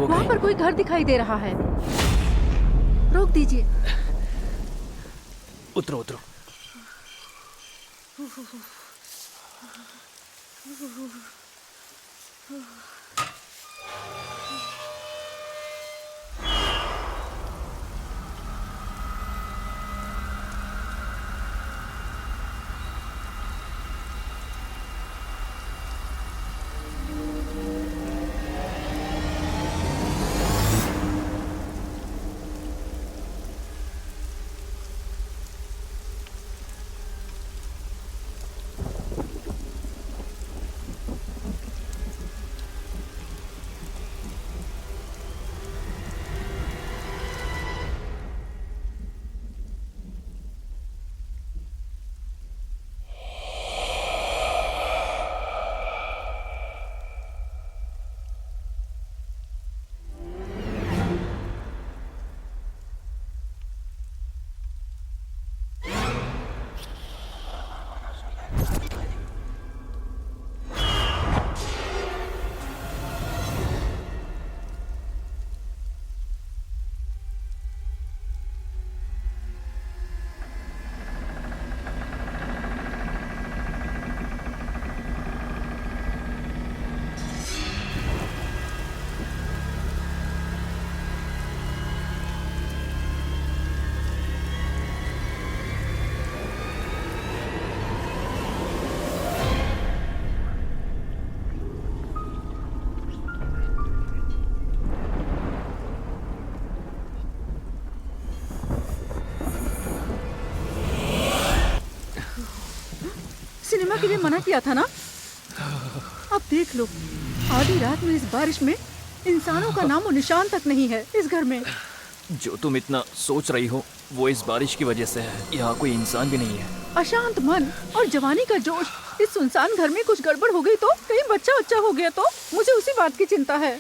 हो वहाँ गई। पर कोई घर दिखाई दे रहा है। रोक दीजिए। उतरो उतरो। सिनेमा के लिए मना किया था ना। अब देख लो, आधी रात में इस बारिश में इंसानों का नामो निशान तक नहीं है इस घर में। जो तुम इतना सोच रही हो वो इस बारिश की वजह से है। यहाँ कोई इंसान भी नहीं है। अशांत मन और जवानी का जोश। इस सुनसान घर में कुछ गड़बड़ हो गई तो, कहीं बच्चा हो गया तो, मुझे उसी बात की चिंता है।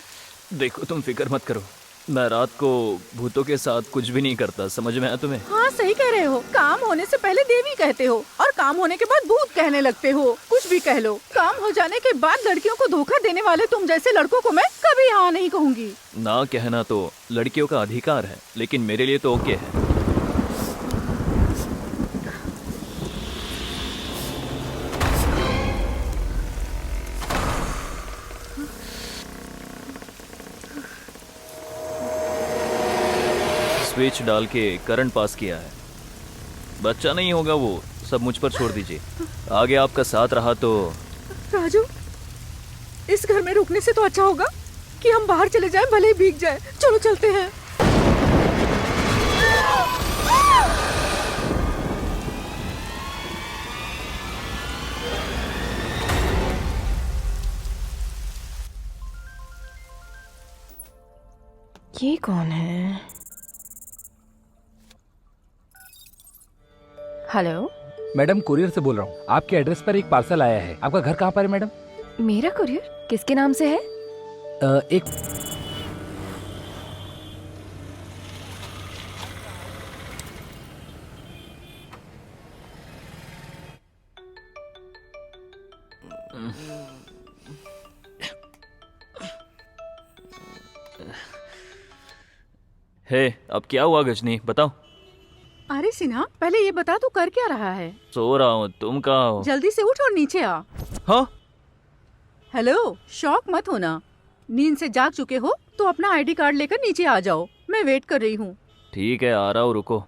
देखो तुम फिक्र मत करो, मैं रात को भूतों के साथ कुछ भी नहीं करता। समझ में आया तुम्हें? हाँ सही कह रहे हो। काम होने से पहले देवी कहते हो और काम होने के बाद भूत कहने लगते हो। कुछ भी कह लो, काम हो जाने के बाद लड़कियों को धोखा देने वाले तुम जैसे लड़कों को मैं कभी हाँ नहीं कहूँगी। ना कहना तो लड़कियों का अधिकार है, लेकिन मेरे लिए तो ओके है। स्विच डाल के करंट पास किया है। बच्चा नहीं होगा वो, सब मुझ पर छोड़ दीजिए। आगे आपका साथ रहा तो। राजू, इस घर में रुकने से तो अच्छा होगा कि हम बाहर चले जाएं, भले ही भीग जाए। चलो चलते हैं। ये कौन है? हेलो मैडम, कुरियर से बोल रहा हूँ। आपके एड्रेस पर एक पार्सल आया है। आपका घर कहाँ पर है मैडम? मेरा कुरियर किसके नाम से है? एक हे, अब क्या हुआ गजनी, बताओ। अरे सिन्हा, पहले ये बता तू कर क्या रहा है? सो रहा हूँ, तुम कहाँ हो? जल्दी से उठ और नीचे आ। हाँ? हेलो, शौक मत होना। नींद से जाग चुके हो तो अपना आईडी कार्ड लेकर नीचे आ जाओ। मैं वेट कर रही हूँ। ठीक है, आ रहा हूँ, रुको।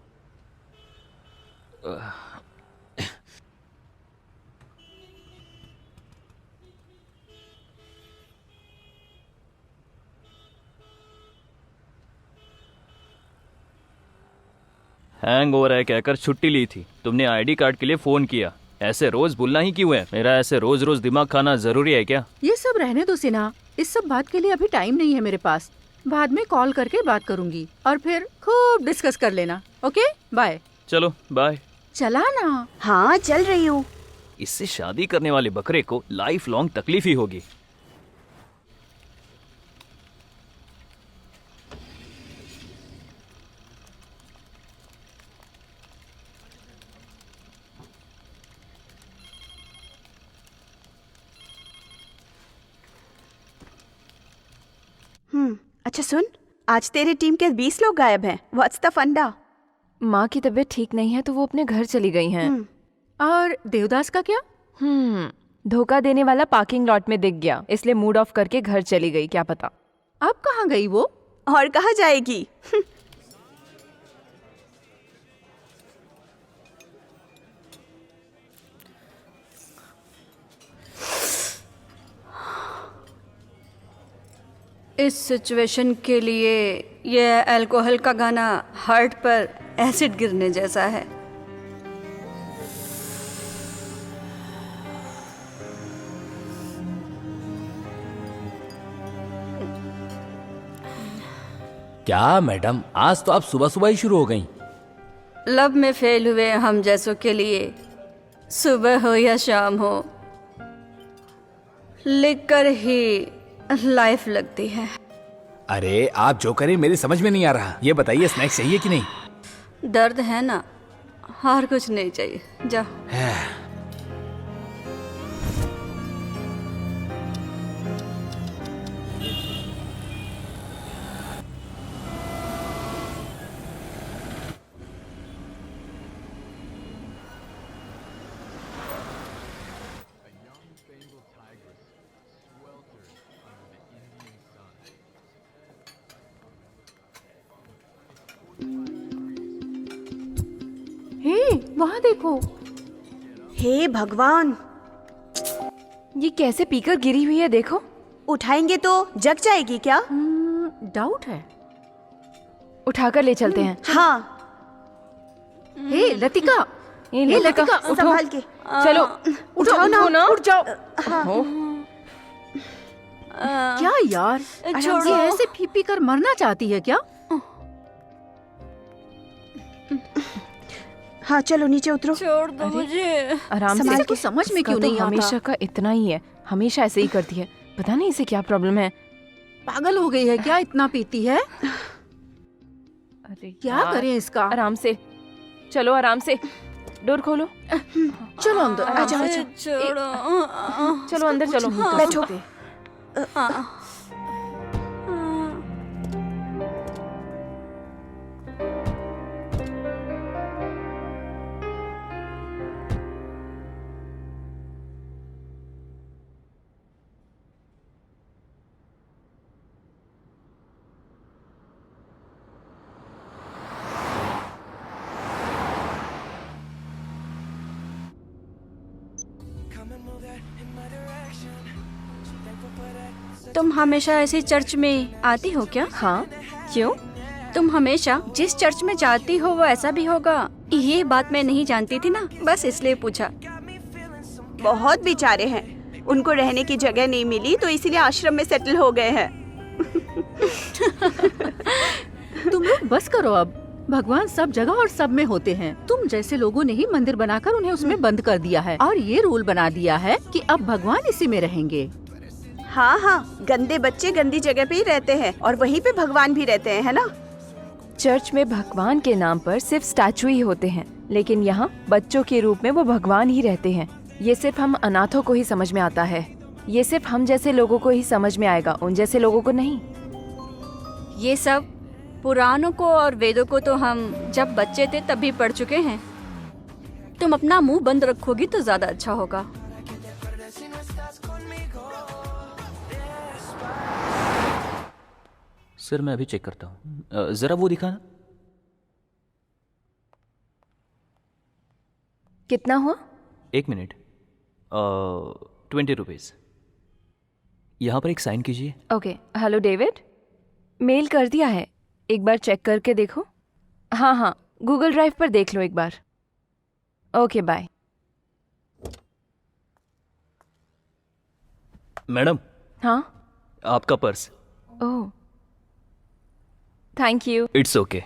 हैंग ओवर है कहकर छुट्टी ली थी। तुमने आईडी कार्ड के लिए फोन किया। ऐसे रोज भूलना ही क्यों है? मेरा ऐसे रोज रोज दिमाग खाना जरूरी है क्या? ये सब रहने दो सिन्हा, इस सब बात के लिए अभी टाइम नहीं है मेरे पास। बाद में कॉल करके बात करूंगी और फिर खूब डिस्कस कर लेना। Okay, bye. चलो बाय। चला ना। हाँ चल रही हूँ। इससे शादी करने वाले बकरे को लाइफ लॉन्ग तकलीफ ही होगी। अच्छा सुन, आज तेरी टीम के 20 लोग गायब हैं। व्हाट्स द फंडा? माँ की तबीयत ठीक नहीं है तो वो अपने घर चली गई हैं। और देवदास का क्या? धोखा देने वाला पार्किंग लॉट में दिख गया, इसलिए मूड ऑफ करके घर चली गई। क्या पता अब कहाँ गई वो? और कहाँ जाएगी? इस सिचुएशन के लिए ये अल्कोहल का गाना हार्ट पर एसिड गिरने जैसा है। क्या मैडम, आज तो आप सुबह सुबह ही शुरू हो गई। लब में फेल हुए हम जैसों के लिए सुबह हो या शाम हो, लिख कर ही लाइफ लगती है। अरे आप जो करें मेरी समझ में नहीं आ रहा। ये बताइए स्नैक्स चाहिए कि नहीं? दर्द है ना, और कुछ नहीं चाहिए, जाओ। हे, वहाँ देखो। हे भगवान, ये कैसे पीकर गिरी हुई है, देखो। उठाएंगे तो जग जाएगी क्या? डाउट है। उठाकर ले चलते हैं। हाँ, हे लतिका, ये हे लतिका, लतिका, उठो। संभाल के। चलो उठाओ ना, उठ जाओ। ओहो, क्या यार, छोड़ो। ये ऐसे पी पी कर मरना चाहती है क्या? हाँ चलो नीचे उतरो। छोड़ दो मुझे। आराम से। इसे कुछ समझ में क्यों इसका तो नहीं आता? हमेशा का इतना ही है, हमेशा ऐसे ही करती है। पता नहीं इसे क्या प्रॉब्लम है। पागल हो गई है क्या, इतना पीती है? अरे क्या यार, करें इसका? आराम से चलो, आराम से। डोर खोलो, चलो अंदर आ जाओ। छोड़ो। चलो अंदर चलो। बैठो। तुम हमेशा ऐसे चर्च में आती हो क्या? हाँ, क्यों? तुम हमेशा जिस चर्च में जाती हो वो ऐसा भी होगा? ये बात मैं नहीं जानती थी ना, बस इसलिए पूछा। बहुत बेचारे हैं, उनको रहने की जगह नहीं मिली तो इसीलिए आश्रम में सेटल हो गए हैं। तुम लोग बस करो अब। भगवान सब जगह और सब में होते हैं। तुम जैसे लोगों ने ही मंदिर बनाकर उन्हें उसमें बंद कर दिया है और ये रूल बना दिया है कि अब भगवान इसी में रहेंगे। हाँ हाँ, गंदे बच्चे गंदी जगह पे ही रहते हैं और वहीं पे भगवान भी रहते हैं, है ना? चर्च में भगवान के नाम पर सिर्फ स्टैचू ही होते हैं, लेकिन यहाँ बच्चों के रूप में वो भगवान ही रहते हैं। ये सिर्फ हम अनाथों को ही समझ में आता है। ये सिर्फ हम जैसे लोगों को ही समझ में आएगा, उन जैसे लोगों को नहीं। ये सब पुराणों को और वेदों को तो हम जब बच्चे थे तभी पढ़ चुके हैं। तुम अपना मुंह बंद रखोगी तो ज्यादा अच्छा होगा। सर मैं अभी चेक करता हूँ, जरा वो दिखाना। कितना हुआ? 1 मिनट। 20 रुपीज़। यहाँ पर एक साइन कीजिए। ओके। हेलो डेविड, मेल कर दिया है, एक बार चेक करके देखो। हाँ हाँ, गूगल ड्राइव पर देख लो एक बार। Okay bye. मैडम, हाँ, आपका purse. Oh thank you. It's okay.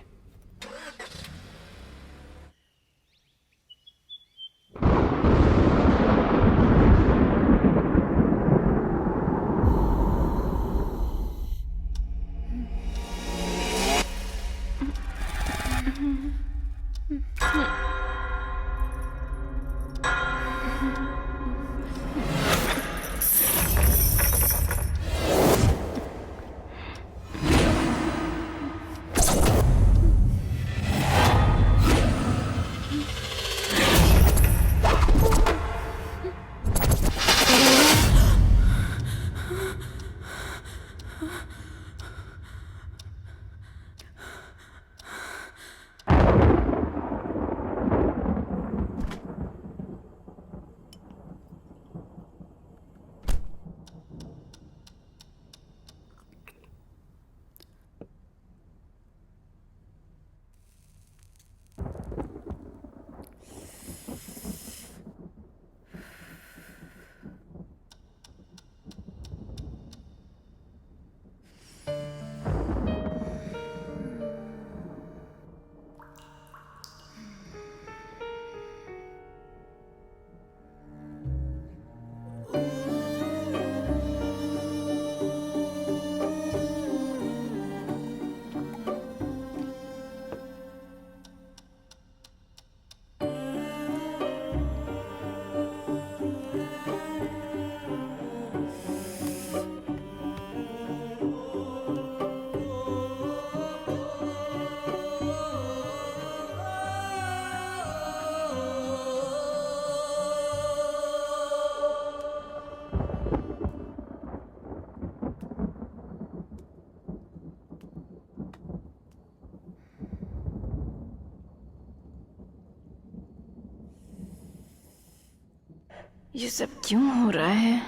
ये सब क्यों हो रहा है?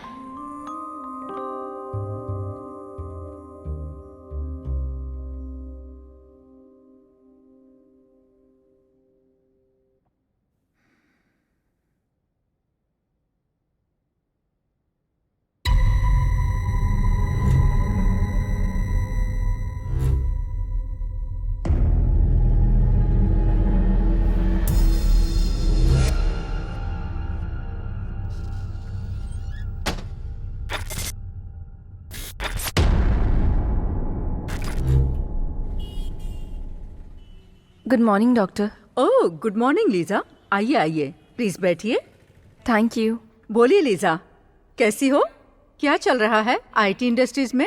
Good morning doctor. Oh good morning Lisa, आइए आइए, प्लीज बैठिए। Thank you. बोलिए लीजा, कैसी हो? क्या चल रहा है आईटी इंडस्ट्रीज में?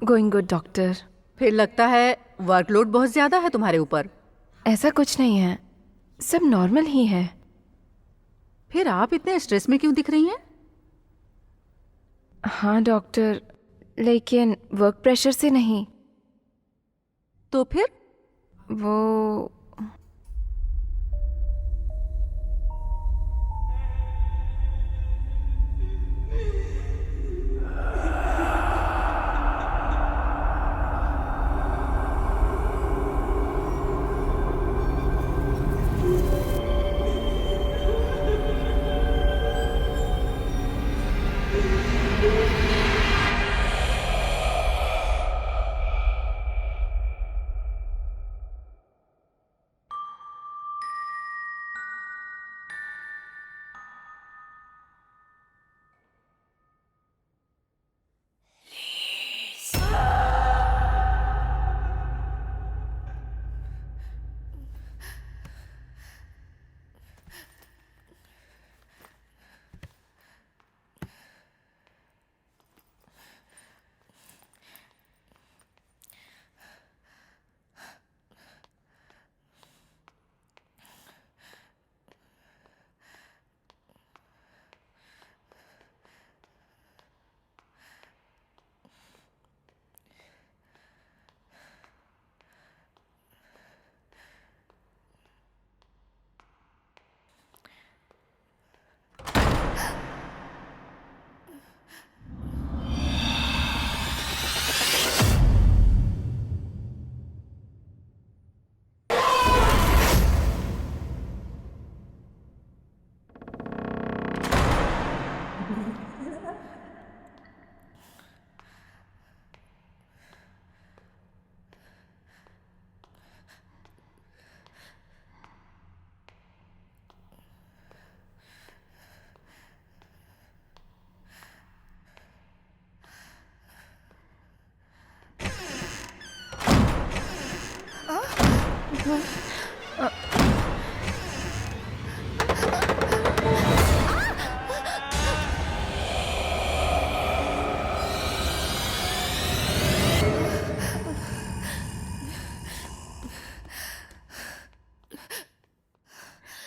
Going good doctor. फिर लगता है वर्कलोड बहुत ज्यादा है तुम्हारे ऊपर। ऐसा कुछ नहीं है, सब नॉर्मल ही है। फिर आप इतने स्ट्रेस में क्यों दिख रही हैं? हाँ डॉक्टर, लेकिन वर्क प्रेशर से नहीं। तो फिर? वो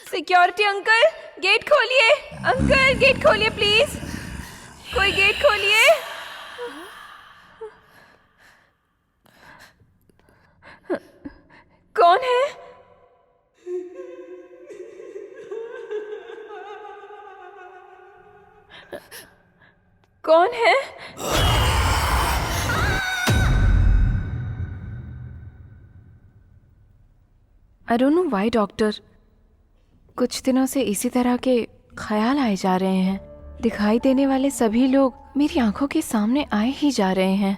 सिक्योरिटी अंकल, गेट खोलिए। अंकल गेट खोलिए प्लीज, कोई गेट खोलिए। कौन है? कौन है? I don't know why doctor, कुछ दिनों से इसी तरह के ख्याल आए जा रहे हैं। दिखाई देने वाले सभी लोग मेरी आंखों के सामने आए ही जा रहे हैं।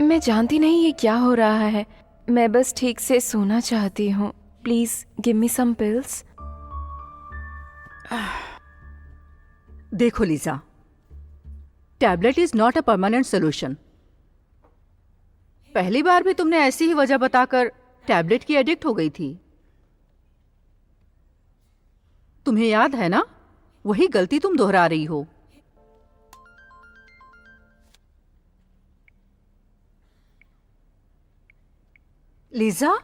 मैं जानती नहीं ये क्या हो रहा है। मैं बस ठीक से सोना चाहती हूँ। Please give me some pills. देखो Lisa, tablet is not a permanent solution. पहली बार भी तुमने ऐसी ही वजह बताकर टैबलेट की एडिक्ट हो गई थी। तुम्हें याद है ना, वही गलती तुम दोहरा रही हो। Lisa,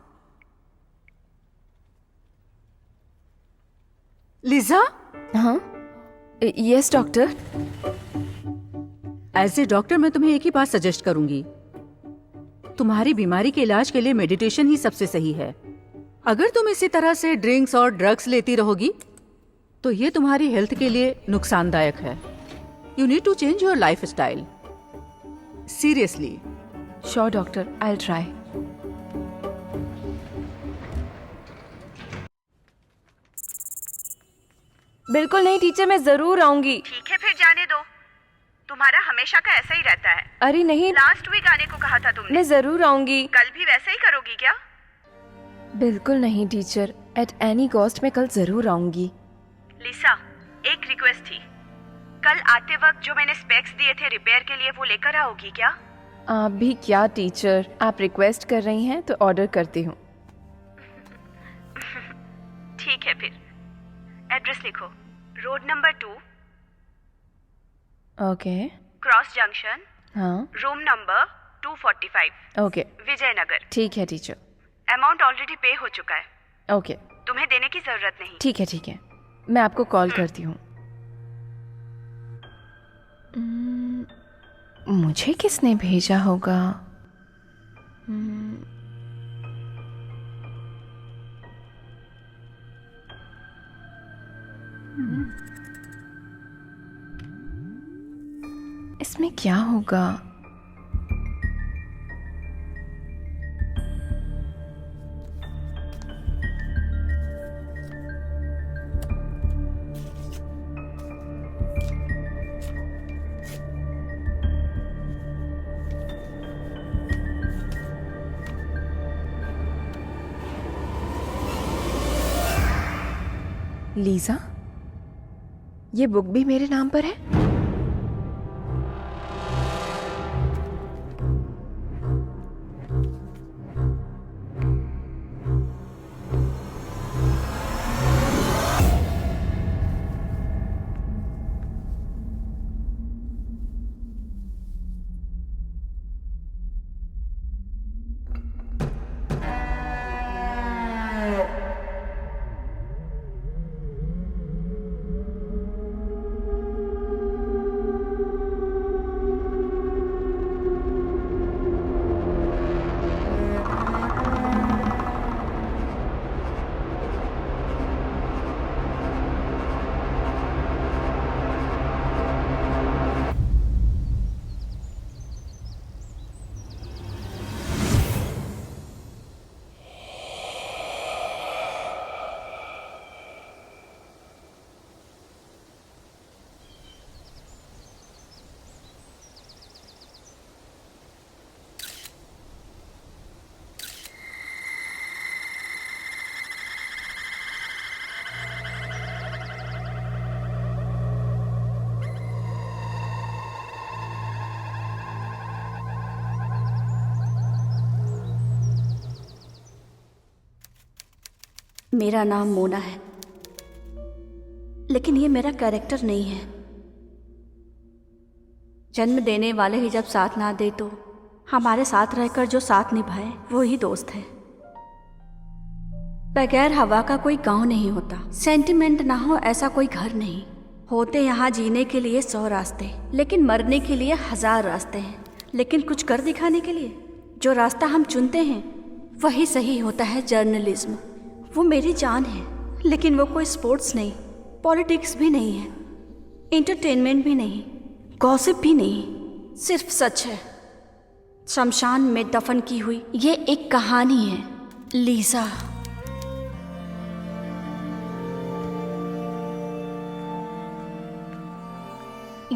Lisa. हाँ yes doctor. As a doctor मैं तुम्हें एक ही बात सजेस्ट करूंगी। तुम्हारी बीमारी के इलाज के लिए मेडिटेशन ही सबसे सही है। अगर तुम इसी तरह से ड्रिंक्स और ड्रग्स लेती रहोगी तो ये तुम्हारी हेल्थ के लिए नुकसानदायक है। You need to change your life style seriously. Sure doctor, I will try. बिल्कुल नहीं टीचर, मैं जरूर आऊंगी। ठीक है फिर जाने दो, तुम्हारा हमेशा का ऐसा ही रहता है। अरे नहीं, लास्ट वीक आने को कहा था तुमने। मैं जरूर आऊंगी। कल भी वैसे ही करोगी क्या? बिल्कुल नहीं टीचर, एट एनी कॉस्ट मैं कल जरूर आऊंगी। लिसा, एक रिक्वेस्ट थी। कल आते वक्त जो मैंने स्पेक्स दिए थे रिपेयर के लिए, वो लेकर आओगी क्या? आप भी क्या टीचर, आप रिक्वेस्ट कर रही हैं तो ऑर्डर करती हूँ। ठीक है फिर, एड्रेस लिखो। Road number 2, okay. Cross junction, हाँ, रूम नंबर 245, ओके, विजयनगर। ठीक है टीचर। अमाउंट ऑलरेडी पे हो चुका है, ओके, तुम्हें देने की जरूरत नहीं। ठीक है ठीक है, मैं आपको कॉल करती हूँ। मुझे किसने भेजा होगा? इसमें क्या होगा? लीजा, ये बुक भी मेरे नाम पर है? मेरा नाम मोना है, लेकिन ये मेरा कैरेक्टर नहीं है। जन्म देने वाले ही जब साथ ना दे तो हमारे साथ रहकर जो साथ निभाए वो ही दोस्त है। बगैर हवा का कोई गांव नहीं होता, सेंटिमेंट ना हो ऐसा कोई घर नहीं। होते यहाँ जीने के लिए 100 रास्ते, लेकिन मरने के लिए 1000 रास्ते हैं। लेकिन कुछ कर दिखाने के लिए जो रास्ता हम चुनते हैं वही सही होता है जर्नलिज्म। वो मेरी जान है, लेकिन वो कोई स्पोर्ट्स नहीं, पॉलिटिक्स भी नहीं है, एंटरटेनमेंट भी नहीं, गॉसिप भी नहीं, सिर्फ सच है। शमशान में दफन की हुई ये एक कहानी है, लीजा।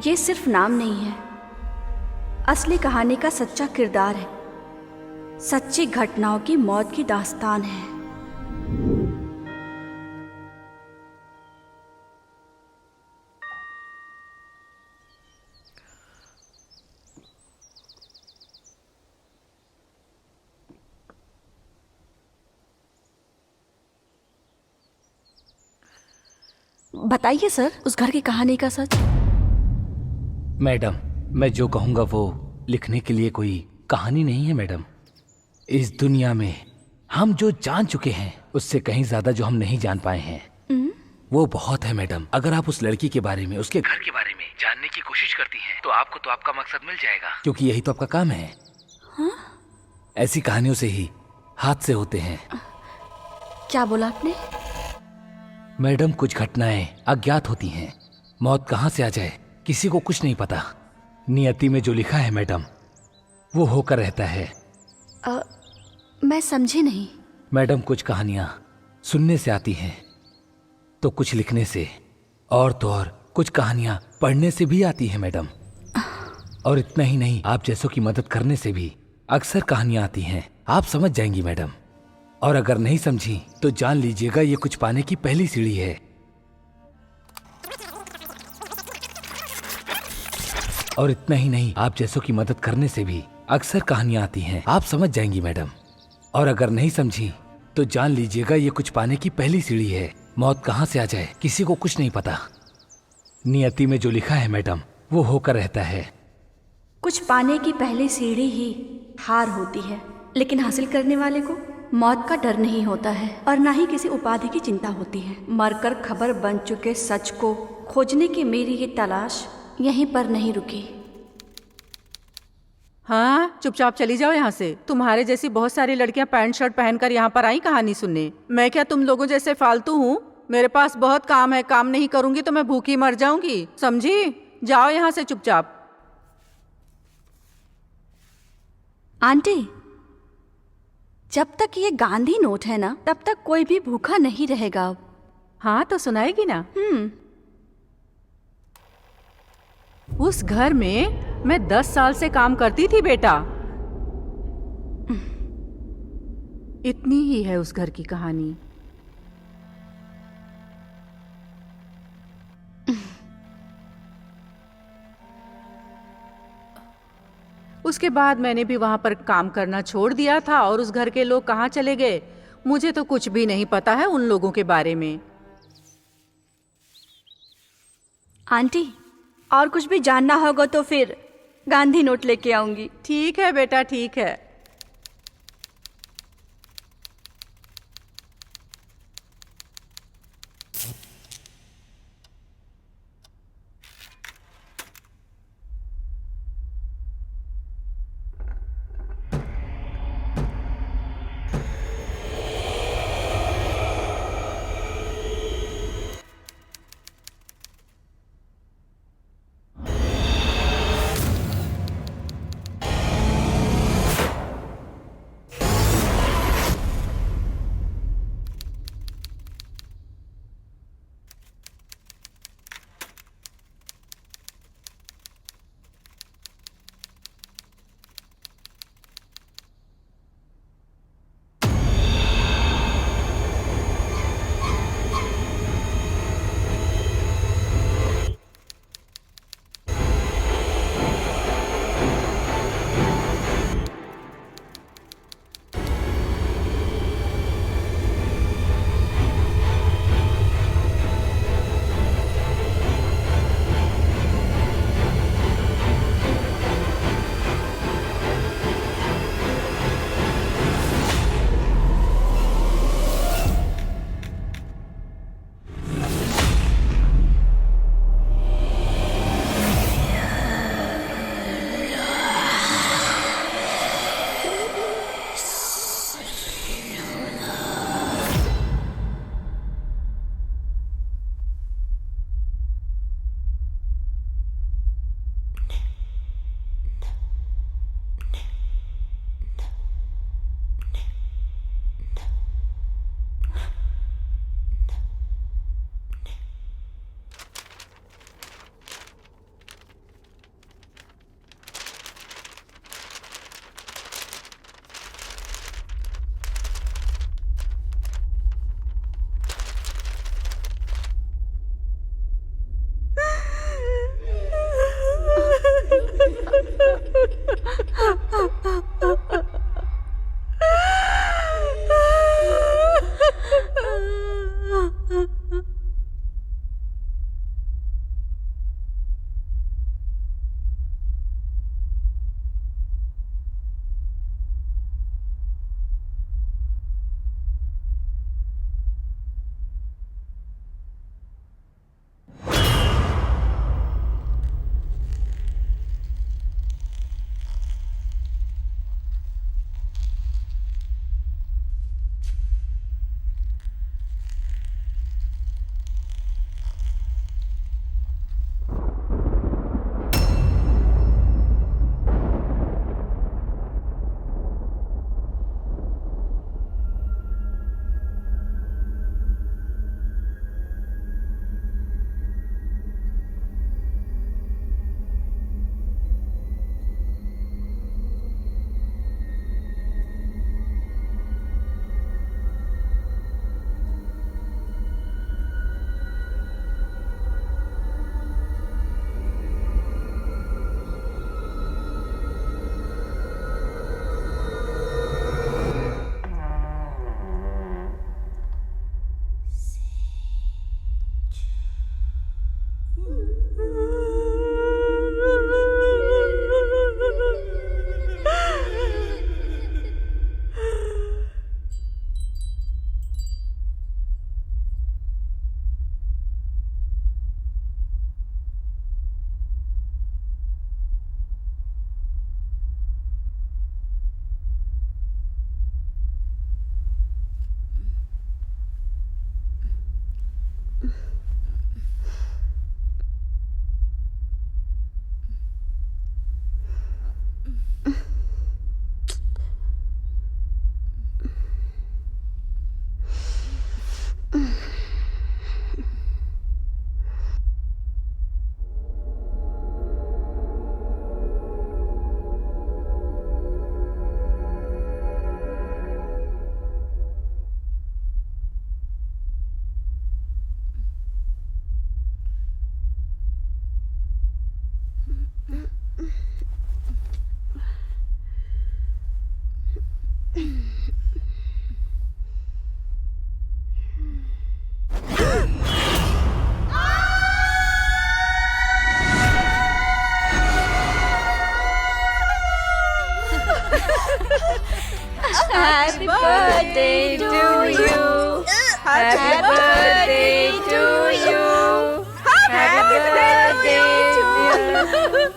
ये सिर्फ नाम नहीं है, असली कहानी का सच्चा किरदार है, सच्ची घटनाओं की मौत की दास्तान है। बताइए सर, उस घर की कहानी का सच। मैडम, मैं जो कहूंगा वो लिखने के लिए कोई कहानी नहीं है मैडम। इस दुनिया में हम जो जान चुके हैं उससे कहीं ज्यादा जो हम नहीं जान पाए हैं वो बहुत है मैडम। अगर आप उस लड़की के बारे में, उसके घर के बारे में जानने की कोशिश करती हैं तो आपको तो आपका मकसद मिल जाएगा, क्योंकि यही तो आपका काम है। हाँ? ऐसी कहानियों से ही हादसे होते हैं। क्या बोला आपने? मैडम, कुछ घटनाएं अज्ञात होती हैं। मौत कहाँ से आ जाए किसी को कुछ नहीं पता। नियति में जो लिखा है मैडम, वो होकर रहता है। मैं समझी नहीं। मैडम, कुछ कहानियां सुनने से आती हैं तो कुछ लिखने से, और तो और कुछ कहानियां पढ़ने से भी आती हैं मैडम। और इतना ही नहीं, आप जैसों की मदद करने से भी अक्सर कहानियां आती हैं। आप समझ जाएंगी मैडम। और अगर नहीं समझी तो जान लीजिएगा ये कुछ पाने की पहली सीढ़ी है। और इतना ही नहीं, आप जैसों की मदद करने से भी अक्सर कहानियां आती हैं। आप समझ जाएंगी मैडम। और अगर नहीं समझी तो जान लीजिएगा ये कुछ पाने की पहली सीढ़ी है। मौत कहाँ से आ जाए किसी को कुछ नहीं पता। नियति में जो लिखा है मैडम, वो होकर रहता है। कुछ पाने की पहली सीढ़ी ही हार होती है, लेकिन हासिल करने वाले को मौत का डर नहीं होता है और ना ही किसी उपाधि की चिंता होती है। मरकर खबर बन चुके सच को खोजने की मेरी ये तलाश यहीं पर नहीं रुकी। हाँ, चुपचाप चली जाओ यहाँ से। तुम्हारे जैसी बहुत सारी लड़कियां पैंट शर्ट पहनकर यहाँ पर आई कहानी सुनने। मैं क्या तुम लोगों जैसे फालतू हूँ? मेरे पास बहुत काम है, काम नहीं करूंगी तो मैं भूखी मर जाऊंगी, समझी? जाओ यहाँ से चुपचाप। आंटी, जब तक ये गांधी नोट है ना, तब तक कोई भी भूखा नहीं रहेगा। अब हाँ तो सुनाएगी ना। उस घर में मैं 10 साल से काम करती थी बेटा। इतनी ही है उस घर की कहानी। उसके बाद मैंने भी वहां पर काम करना छोड़ दिया था और उस घर के लोग कहाँ चले गए मुझे तो कुछ भी नहीं पता है उन लोगों के बारे में। आंटी, और कुछ भी जानना होगा तो फिर गांधी नोट लेके आऊंगी। ठीक है बेटा, ठीक है। Happy birthday to you. Happy birthday to you.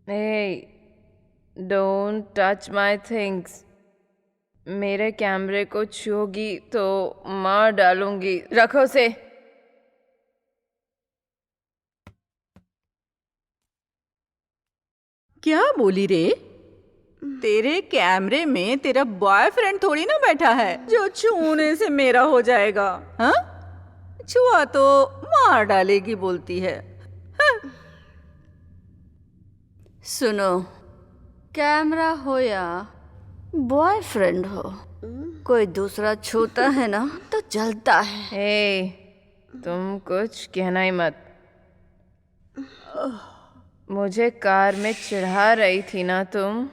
Hey, don't touch my things. मेरे कैमरे को छूओगी तो मार डालूंगी. रखो से. क्या बोली रे? तेरे कैमरे में तेरा बॉयफ्रेंड थोड़ी ना बैठा है जो छूने से मेरा हो जाएगा. हाँ, छुआ तो मार डालेगी बोलती है. हाँ? सुनो, कैमरा हो या बॉयफ्रेंड हो, कोई दूसरा छूता है ना तो जलता है. Hey, तुम कुछ कहना ही मत. मुझे कार में चढ़ा रही थी ना तुम.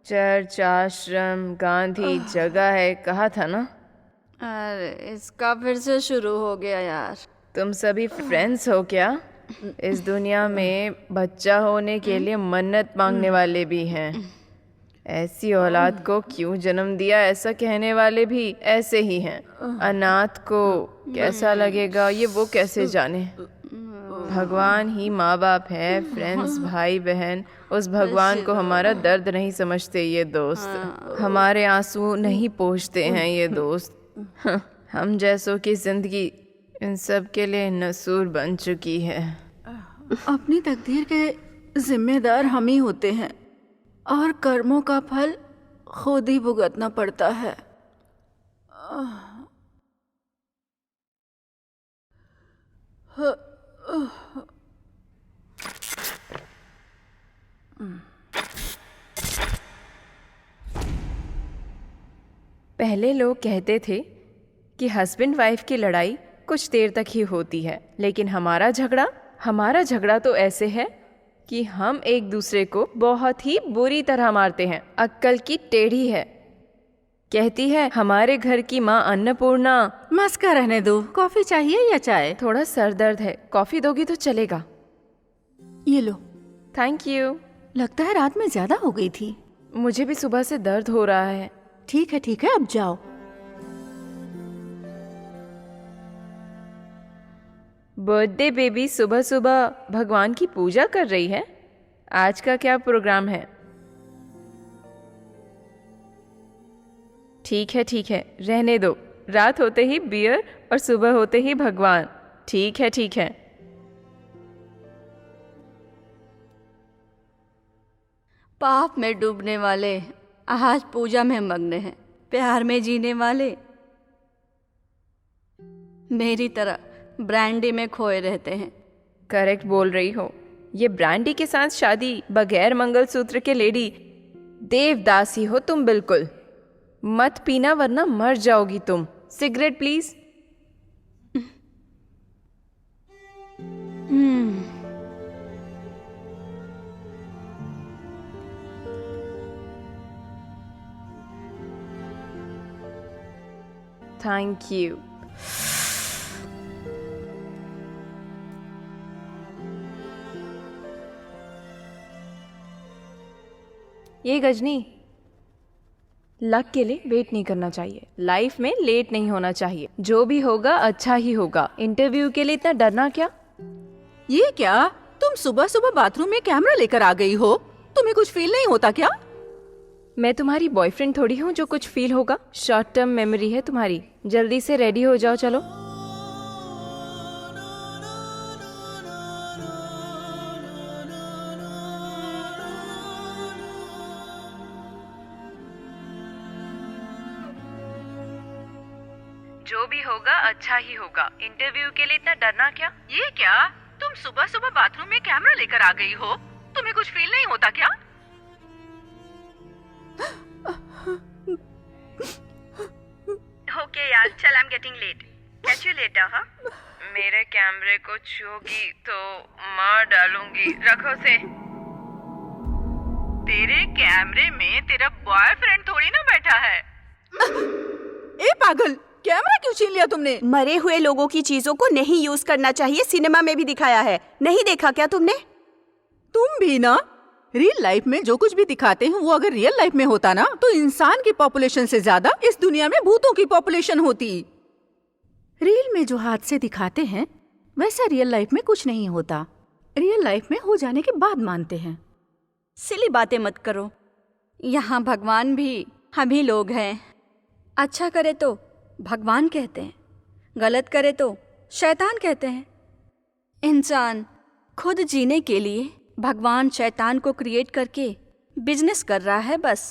चर्च, आश्रम, गांधी जगह है कहा था ना. अरे इसका फिर से शुरू हो गया यार. तुम सभी फ्रेंड्स हो क्या? इस दुनिया में बच्चा होने के लिए मन्नत मांगने वाले भी हैं. ऐसी औलाद को क्यों जन्म दिया ऐसा कहने वाले भी ऐसे ही हैं. अनाथ को कैसा लगेगा ये वो कैसे जाने. भगवान ही माँ बाप है, फ्रेंड्स भाई बहन. उस भगवान को हमारा दर्द नहीं समझते ये दोस्त. हमारे आंसू नहीं पोंछते हैं ये दोस्त. हम जैसों की जिंदगी इन सब के लिए नसूर बन चुकी है. अपनी तकदीर के जिम्मेदार हम ही होते हैं और कर्मों का फल खुद ही भुगतना पड़ता है. पहले लोग कहते थे कि हस्बैंड वाइफ की लड़ाई कुछ देर तक ही होती है, लेकिन हमारा झगड़ा तो ऐसे है कि हम एक दूसरे को बहुत ही बुरी तरह मारते हैं. अक्कल की टेढ़ी है. कहती है हमारे घर की माँ अन्नपूर्णा. मस्का रहने दो. कॉफी चाहिए या चाय? थोड़ा सर दर्द है, कॉफी दोगी तो चलेगा. ये लो. Thank you. लगता है रात में ज्यादा हो गई थी. मुझे भी सुबह से दर्द हो रहा है. ठीक है, अब जाओ. बर्थडे बेबी सुबह सुबह भगवान की पूजा कर रही है. आज का क्या प्रोग्राम है? ठीक है, रहने दो. रात होते ही बियर और सुबह होते ही भगवान. ठीक है. पाप में डूबने वाले आज पूजा में मग्न हैं. प्यार में जीने वाले मेरी तरह ब्रांडी में खोए रहते हैं. करेक्ट बोल रही हो. ये ब्रांडी के साथ शादी बगैर मंगलसूत्र के लेडी देवदासी हो तुम. बिल्कुल मत पीना वरना मर जाओगी तुम. Cigarette please. Thank you. ये गजनी, लक के लिए वेट नहीं करना चाहिए. लाइफ में लेट नहीं होना चाहिए. जो भी होगा अच्छा ही होगा. इंटरव्यू के लिए इतना डरना क्या? ये क्या, तुम सुबह सुबह बाथरूम में कैमरा लेकर आ गई हो? तुम्हें कुछ फील नहीं होता क्या? मैं तुम्हारी बॉयफ्रेंड थोड़ी हूँ जो कुछ फील होगा। शॉर्ट टर्म मेमोरी है तुम्हारी। जल्दी से रेडी हो जाओ, चलो। जो भी होगा अच्छा ही होगा। इंटरव्यू के लिए इतना डरना क्या? ये क्या, तुम सुबह सुबह बाथरूम में कैमरा लेकर आ गई हो? तुम्हें कुछ फील नहीं होता क्या? ओके यार, चल, I am getting late. Catch you later. हाँ, मेरे कैमरे को छूगी तो मार डालूंगी। रखो से। तेरे कैमरे में तेरा बॉयफ्रेंड थोड़ी ना बैठा है। ए पागल, कैमरा क्यों छीन लिया तुमने? मरे हुए लोगों की चीजों को नहीं यूज करना चाहिए, सिनेमा में भी दिखाया है। नहीं देखा क्या तुमने? तुम भी ना, रियल लाइफ में जो कुछ भी दिखाते हैं वो अगर रियल लाइफ में होता ना तो इंसान की पॉपुलेशन से ज्यादा इस दुनिया में भूतों की पॉपुलेशन होती। रील में जो हादसे दिखाते हैं वैसा रियल लाइफ में कुछ नहीं होता। रियल लाइफ में हो जाने के बाद मानते हैं। सिली बातें मत करो। यहाँ भगवान भी हम ही लोग हैं। अच्छा करे तो भगवान कहते हैं, गलत करे तो शैतान कहते हैं। इंसान खुद जीने के लिए भगवान शैतान को क्रिएट करके बिजनेस कर रहा है बस।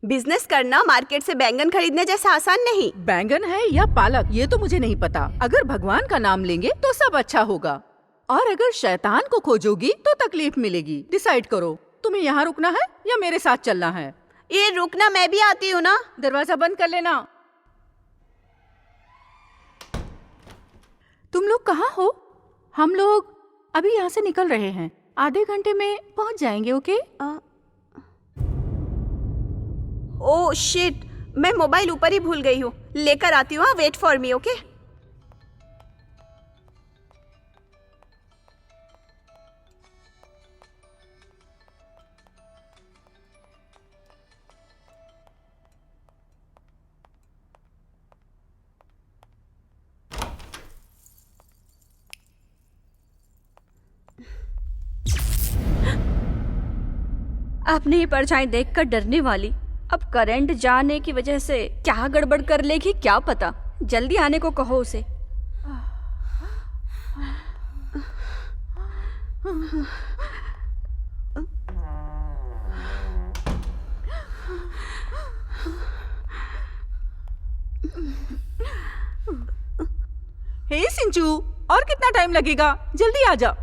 बिजनेस करना मार्केट से बैंगन खरीदने जैसा आसान नहीं। बैंगन है या पालक ये तो मुझे नहीं पता। अगर भगवान का नाम लेंगे तो सब अच्छा होगा, और अगर शैतान को खोजोगी तो तकलीफ मिलेगी। डिसाइड करो, तुम्हें यहाँ रुकना है या मेरे साथ चलना है? ये रुकना, मैं भी आती हूँ ना। दरवाजा बंद कर लेना। तुम लोग कहाँ हो? हम लोग अभी यहाँ से निकल रहे हैं, आधे घंटे में पहुँच जाएंगे। ओके? ओह शिट, मैं मोबाइल ऊपर ही भूल गई हूँ। लेकर आती हूँ। Wait for me. ओके? अपनी ही परछाई देखकर डरने वाली अब करंट जाने की वजह से क्या गड़बड़ कर लेगी क्या पता। जल्दी आने को कहो उसे। हे सिंचू, और कितना टाइम लगेगा? जल्दी आ जा।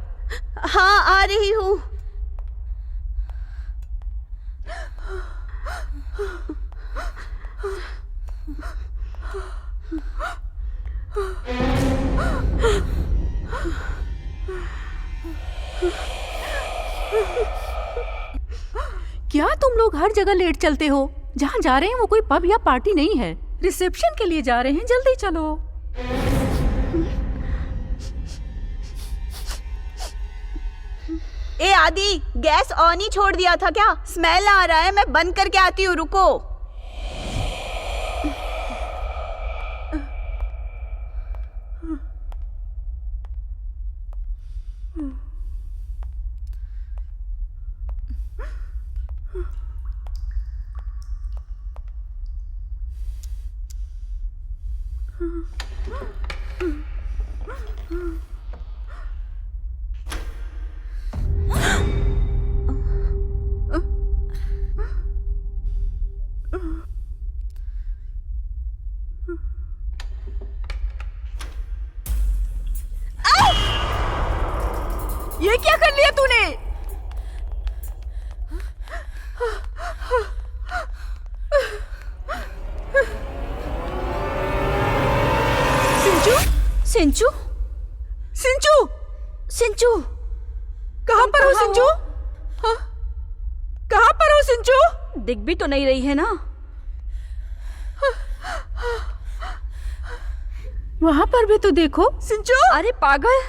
हाँ, आ रही हूँ। क्या तुम लोग हर जगह लेट चलते हो? जहाँ जा रहे हैं वो कोई पब या पार्टी नहीं है, रिसेप्शन के लिए जा रहे हैं। जल्दी चलो। ए आदि, गैस ऑन ही छोड़ दिया था क्या? स्मेल आ रहा है, मैं बंद करके आती हूँ। रुको। ये क्या कर लिया तूने? सिंचू, सिंचू, सिंचू, सिंचू, कहाँ पर हो सिंचू? हाँ? कहाँ पर हो सिंचू? दिख भी तो नहीं रही है ना। वहाँ पर भी तो देखो सिंचू। अरे पागल,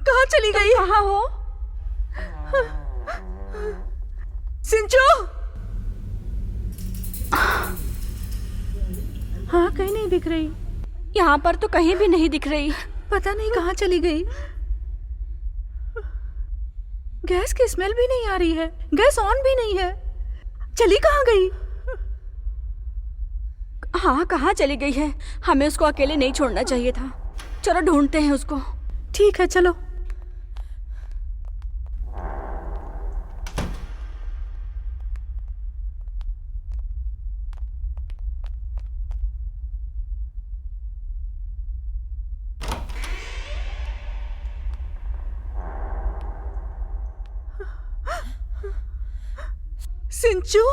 कहाँ चली गई? कहाँ हो सिंचू? हाँ, कहीं नहीं दिख रही। यहाँ पर तो कहीं भी नहीं दिख रही। पता नहीं कहाँ चली गई। गैस की स्मेल भी नहीं आ रही है, गैस ऑन भी नहीं है। चली कहाँ गई? हाँ, कहाँ चली गई है? हमें उसको अकेले नहीं छोड़ना चाहिए था। चलो ढूंढते हैं उसको। ठीक है, चलो। सिंचू,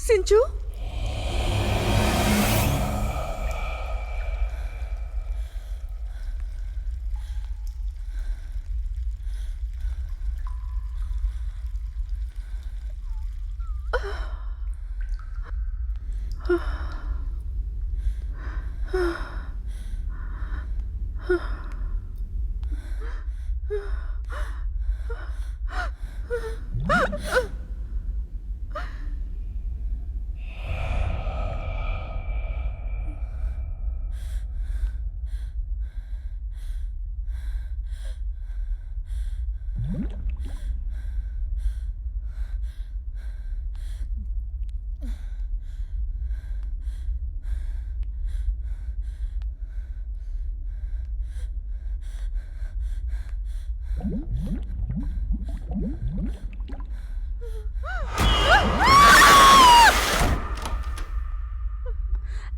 सिंचू,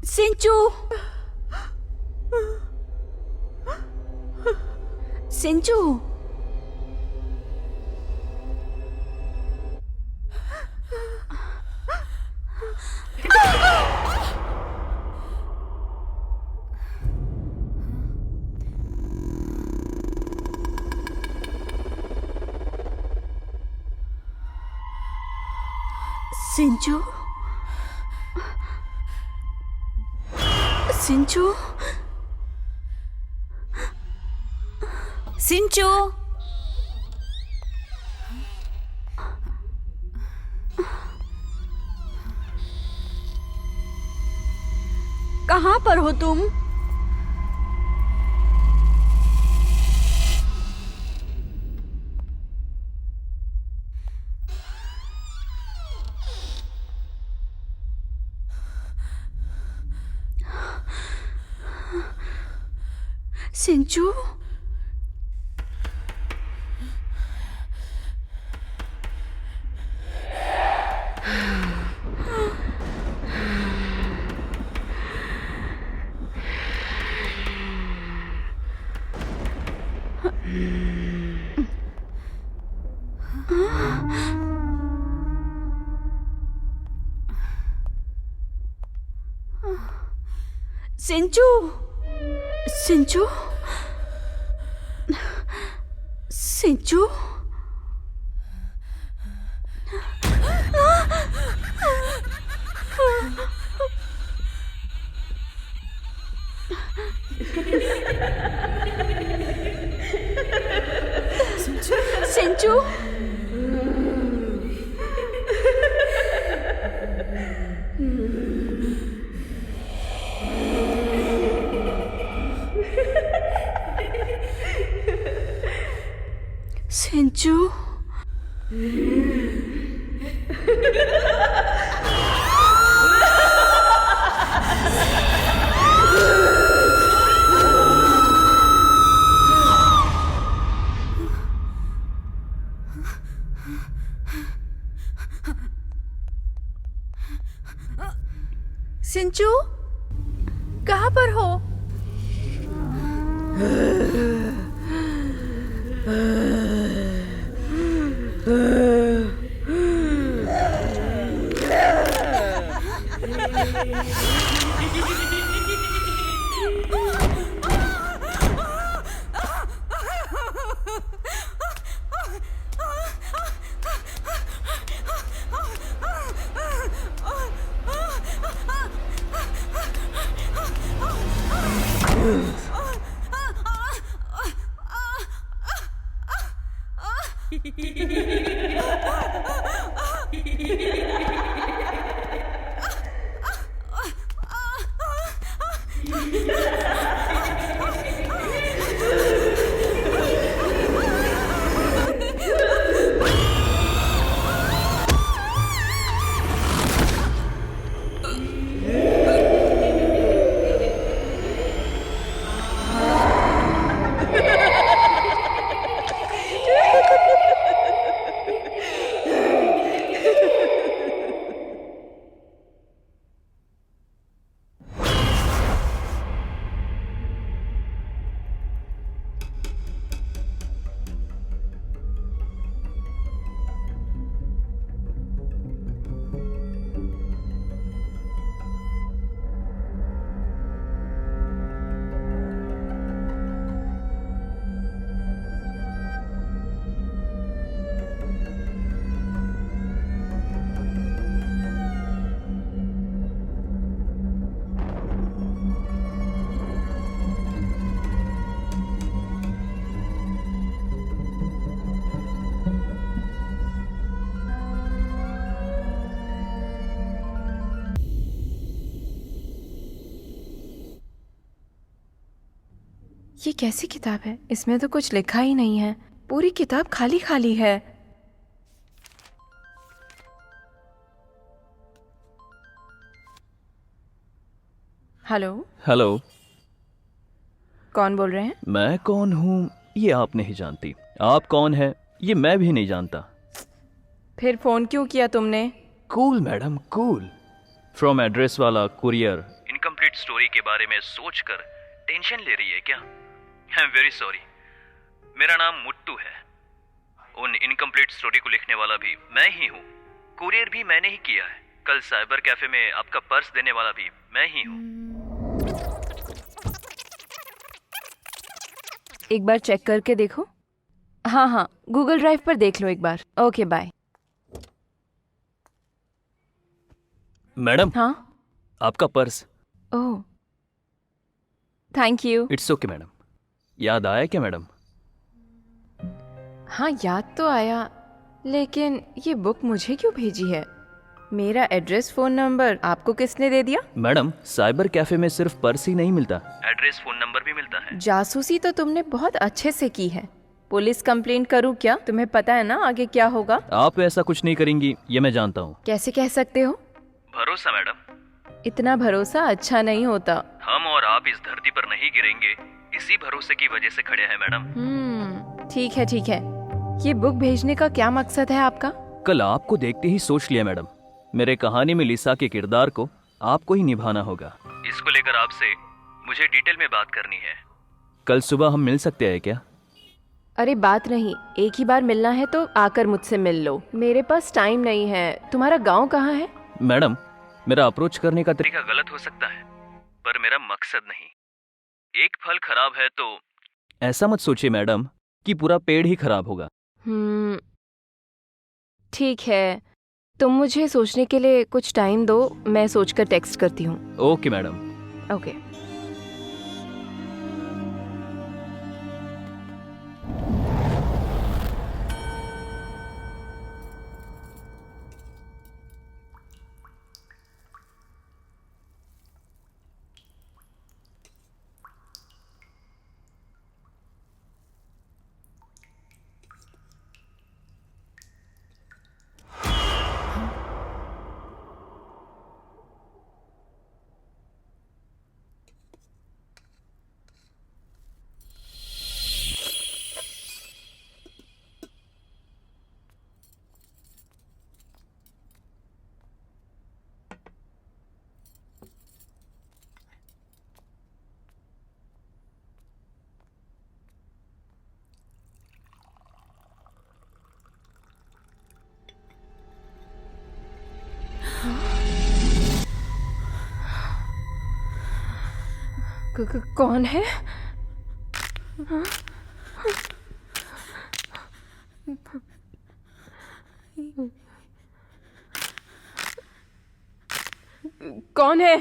सिंचू, सिंचू, सिंचू, सिंचू, सिंचू, कहाँ पर हो तुम? सिंचू, सिंचू, सिंचू, सिंचू, सिंचू, सिंचू, सिंचू, कहाँ पर हो? ये कैसी किताब है? इसमें तो कुछ लिखा ही नहीं है। पूरी किताब खाली खाली है। Hello, hello. कौन बोल रहे हैं? मैं कौन हूँ ये आप नहीं जानती, आप कौन है ये मैं भी नहीं जानता। फिर फोन क्यों किया तुमने? Cool madam, cool. From address वाला कुरियर इनकम्प्लीट स्टोरी के बारे में सोचकर टेंशन ले रही है क्या? I am very sorry. मेरा नाम मुट्टू है। उन इनकम्प्लीट स्टोरी को लिखने वाला भी मैं ही हूँ। कुरियर भी मैंने ही किया है। कल साइबर कैफे में आपका पर्स देने वाला भी मैं ही हूँ। एक बार चेक करके देखो। हाँ हाँ, गूगल ड्राइव पर देख लो एक बार। Okay, bye. मैडम, हाँ, आपका purse. Oh, thank you. It's okay madam. याद आया क्या मैडम? हाँ, याद तो आया, लेकिन ये बुक मुझे क्यों भेजी है? मेरा एड्रेस, फोन नंबर आपको किसने दे दिया? मैडम, साइबर कैफे में सिर्फ पर्स ही नहीं मिलता, एड्रेस फोन नंबर भी मिलता है। जासूसी तो तुमने बहुत अच्छे से की है। पुलिस कंप्लेंट करूँ क्या? तुम्हें पता है ना आगे क्या होगा। आप ऐसा कुछ नहीं करेंगी ये मैं जानता हूँ। कैसे कह सकते हो? भरोसा मैडम। इतना भरोसा अच्छा नहीं होता। हम और आप इस धरती पर नहीं गिरेंगे, इसी भरोसे की वजह से खड़े हैं मैडम। ठीक है ठीक है। ये बुक भेजने का क्या मकसद है आपका? कल आपको देखते ही सोच लिया मैडम, मेरे कहानी में लिसा के किरदार को आपको ही निभाना होगा। इसको लेकर आपसे मुझे डिटेल में बात करनी है। कल सुबह हम मिल सकते हैं क्या? अरे बात नहीं, एक ही बार मिलना है तो आकर मुझसे मिल लो। मेरे पास टाइम नहीं है। तुम्हारा गांव कहाँ है? मैडम, मेरा अप्रोच करने का तरीका गलत हो सकता है, पर मेरा मकसद नहीं। एक फल खराब है तो ऐसा मत सोचिए मैडम कि पूरा पेड़ ही खराब होगा। ठीक है, तुम मुझे सोचने के लिए कुछ टाइम दो, मैं सोचकर टेक्स्ट करती हूँ। Okay madam. ओके। कौन है? कौन है?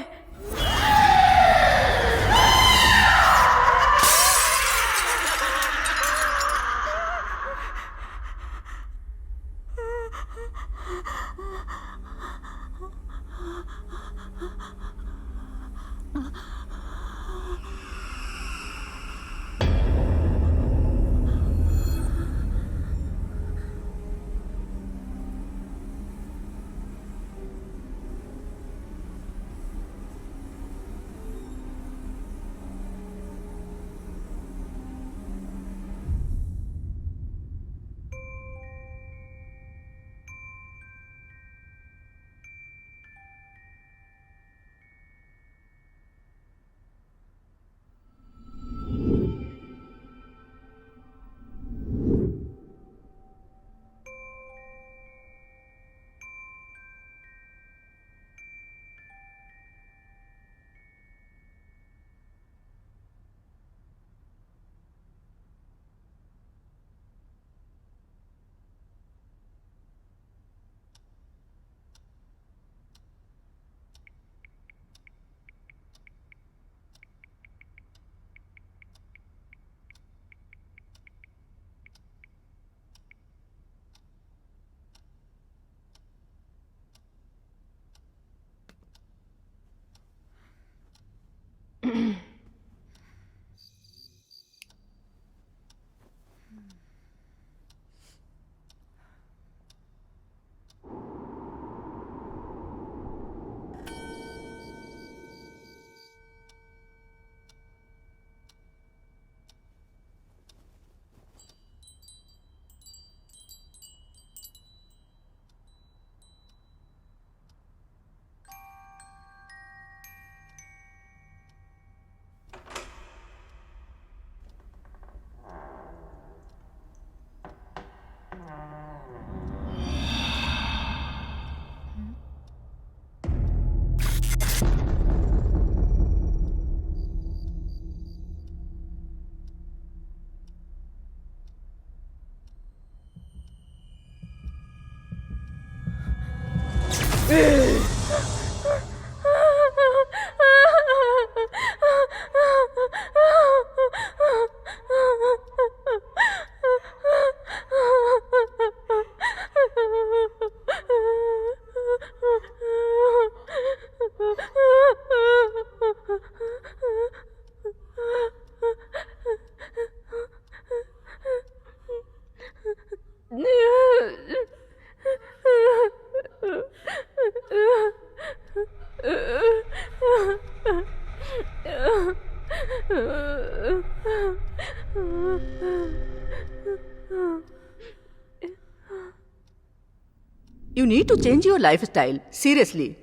You need to change your lifestyle. Seriously.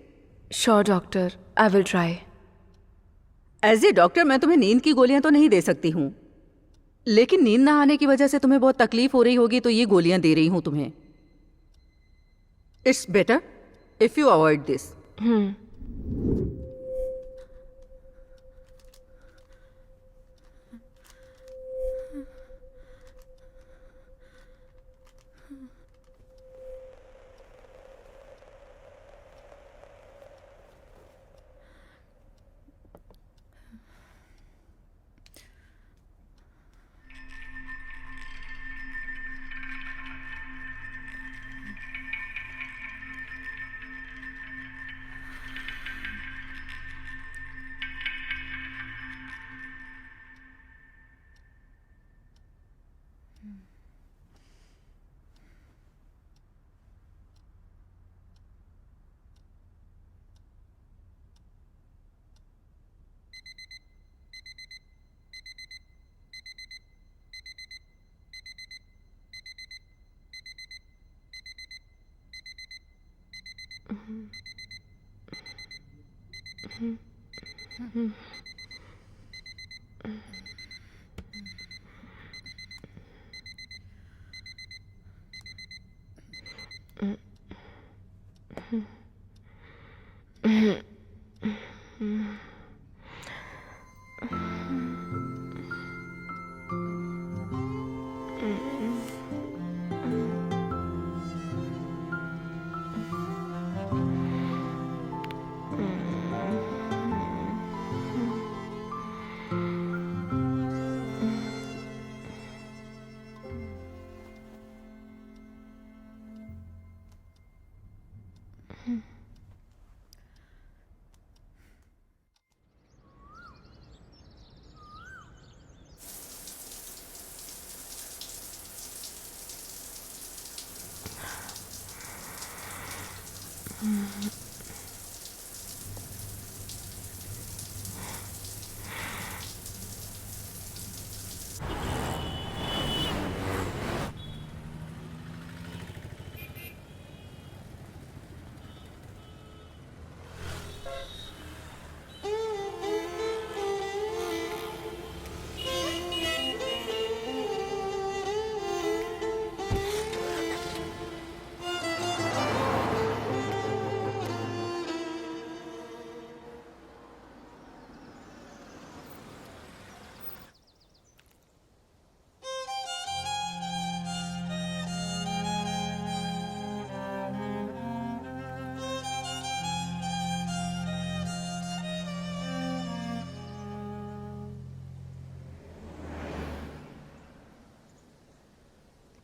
Sure, doctor. I will try. As a doctor मैं तुम्हें नींद की गोलियां तो नहीं दे सकती हूँ, लेकिन नींद ना आने की वजह से तुम्हें बहुत तकलीफ हो रही होगी तो ये गोलियां दे रही हूँ तुम्हें. It's better if you avoid this.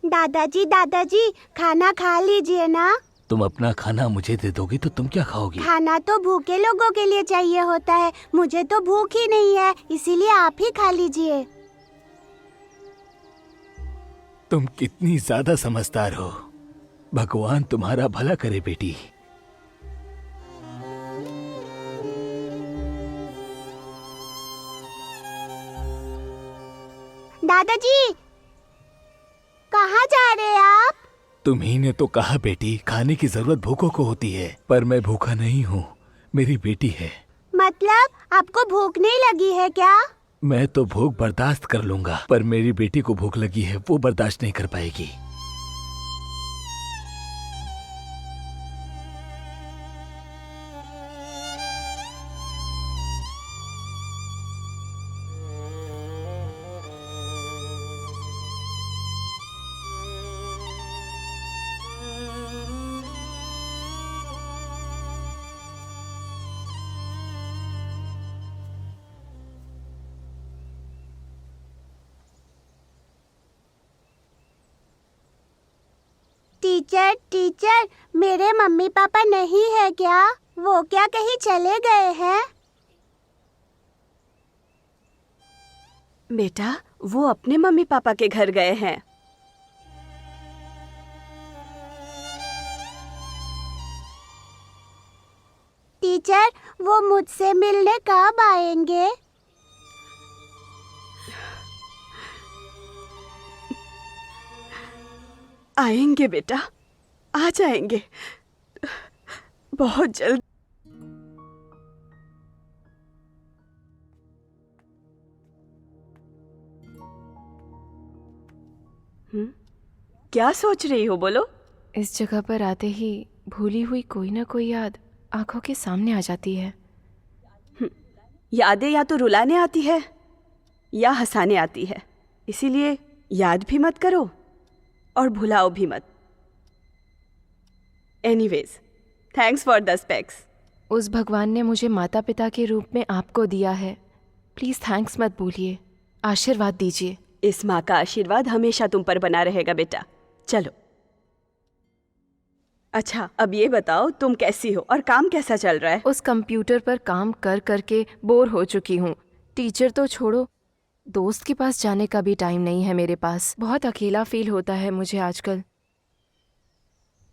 दादाजी दादाजी, खाना खा लीजिए ना। तुम अपना खाना मुझे दे दोगी तो तुम क्या खाओगी? खाना तो भूखे लोगों के लिए चाहिए होता है, मुझे तो भूख ही नहीं है, इसीलिए आप ही खा लीजिए। तुम कितनी ज्यादा समझदार हो। भगवान तुम्हारा भला करे बेटी। दादाजी, कहाँ जा रहे हैं आप? तुम्ही ने तो कहा बेटी, खाने की जरूरत भूखों को होती है, पर मैं भूखा नहीं हूँ, मेरी बेटी है। मतलब आपको भूख नहीं लगी है क्या? मैं तो भूख बर्दाश्त कर लूंगा, पर मेरी बेटी को भूख लगी है, वो बर्दाश्त नहीं कर पाएगी। टीचर टीचर, मेरे मम्मी पापा नहीं है क्या? वो क्या कहीं चले गए हैं? बेटा, वो अपने मम्मी पापा के घर गए हैं। टीचर, वो मुझसे मिलने कब आएंगे? आएंगे बेटा, आ जाएंगे बहुत जल्द। क्या सोच रही हो, बोलो। इस जगह पर आते ही भूली हुई कोई ना कोई याद आंखों के सामने आ जाती है। यादें या तो रुलाने आती है या हंसाने आती है, इसीलिए याद भी मत करो और भुलाओ भी मत। Anyways, thanks for the specs. उस भगवान ने मुझे माता पिता के रूप में आपको दिया है, प्लीज थैंक्स मत भूलिए, आशीर्वाद दीजिए। इस माँ का आशीर्वाद हमेशा तुम पर बना रहेगा बेटा। चलो, अच्छा अब ये बताओ तुम कैसी हो और काम कैसा चल रहा है? उस कंप्यूटर पर काम कर करके बोर हो चुकी हूँ। टीचर तो छोड़ो, दोस्त के पास जाने का भी टाइम नहीं है मेरे पास। बहुत अकेला फील होता है मुझे आजकल।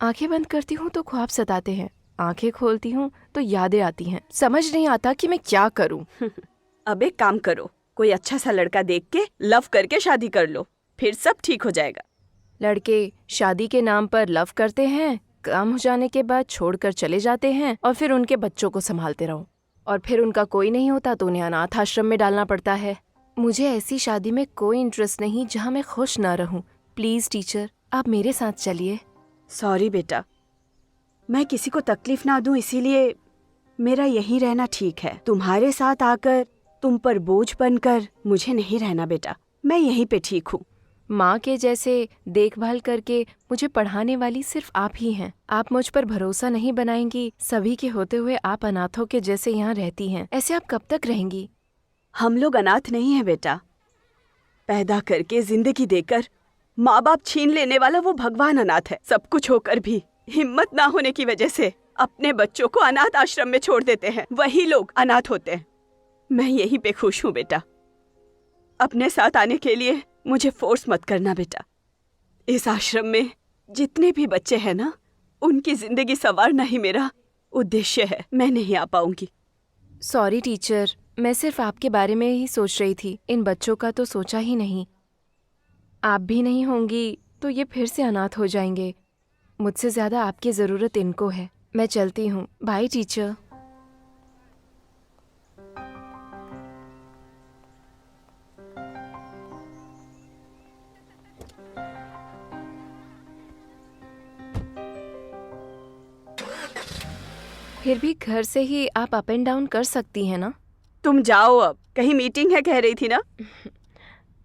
आंखें बंद करती हूँ तो ख्वाब सताते हैं, आंखें खोलती हूँ तो यादें आती हैं। समझ नहीं आता कि मैं क्या करूँ। अब एक काम करो, कोई अच्छा सा लड़का देख के लव करके शादी कर लो, फिर सब ठीक हो जाएगा। लड़के शादी के नाम पर लव करते हैं, काम हो जाने के बाद छोड़कर चले जाते हैं और फिर उनके बच्चों को संभालते रहो, और फिर उनका कोई नहीं होता तो उन्हें अनाथ आश्रम में डालना पड़ता है। मुझे ऐसी शादी में कोई इंटरेस्ट नहीं जहाँ मैं खुश ना रहूं। प्लीज टीचर, आप मेरे साथ चलिए। सॉरी बेटा, मैं किसी को तकलीफ ना दूं, इसीलिए मेरा यहीं रहना ठीक है। तुम्हारे साथ आकर तुम पर बोझ बनकर मुझे नहीं रहना बेटा, मैं यहीं पे ठीक हूँ। माँ के जैसे देखभाल करके मुझे पढ़ाने वाली सिर्फ आप ही हैं। आप मुझ पर भरोसा नहीं बनाएंगी, सभी के होते हुए आप अनाथों के जैसे यहाँ रहती हैं। ऐसे आप कब तक रहेंगी? हम लोग अनाथ नहीं है बेटा, पैदा करके जिंदगी देकर माँ बाप छीन लेने वाला वो भगवान अनाथ है। सब कुछ होकर भी हिम्मत ना होने की वजह से अपने बच्चों को अनाथ आश्रम में छोड़ देते हैं, वही लोग अनाथ होते हैं। मैं यहीं पे खुश हूँ बेटा। अपने साथ आने के लिए मुझे फोर्स मत करना बेटा। इस आश्रम में जितने भी बच्चे हैं ना, उनकी जिंदगी संवारना ही मेरा उद्देश्य है। मैं नहीं आ पाऊंगी। सॉरी टीचर, मैं सिर्फ आपके बारे में ही सोच रही थी, इन बच्चों का तो सोचा ही नहीं। आप भी नहीं होंगी तो ये फिर से अनाथ हो जाएंगे। मुझसे ज्यादा आपकी जरूरत इनको है। मैं चलती हूँ। Bye teacher. फिर भी घर से ही आप अप एंड डाउन कर सकती हैं ना? तुम जाओ अब, कहीं मीटिंग है कह रही थी ना।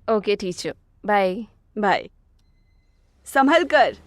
Okay teacher, bye. बाय। संभल कर।